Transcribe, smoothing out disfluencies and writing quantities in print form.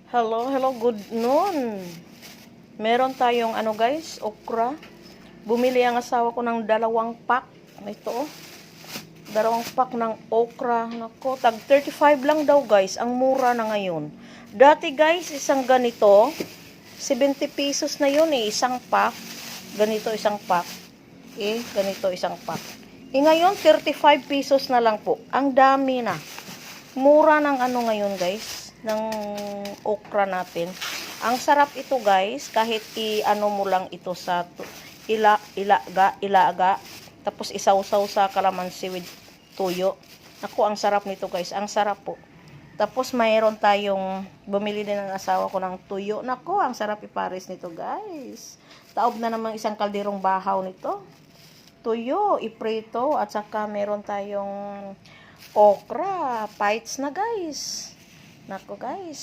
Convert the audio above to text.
Hello, good noon. Meron tayong guys, okra. Bumili ang asawa ko ng 2 pack. Ito oh. 2 pack ng okra. Nako, tag 35 lang daw guys. Ang mura na ngayon. Dati guys, isang ganito, 70 pesos na yun isang pack. Ganito isang pack. Ganito isang pack. Ngayon, 35 pesos na lang po. Ang dami na. Mura ng ngayon guys, ng okra natin. Ang sarap ito guys, kahit mo lang ito sa ilaga, tapos isawsaw sa kalamansi with tuyo. Naku, ang sarap nito guys, ang sarap po. Tapos mayroon tayong, bumili din ng asawa ko ng tuyo. Naku, ang sarap ipares nito guys. Taob na namang isang kalderong bahaw nito. Tuyo, iprito, at saka meron tayong okra, bites na guys. Nako guys.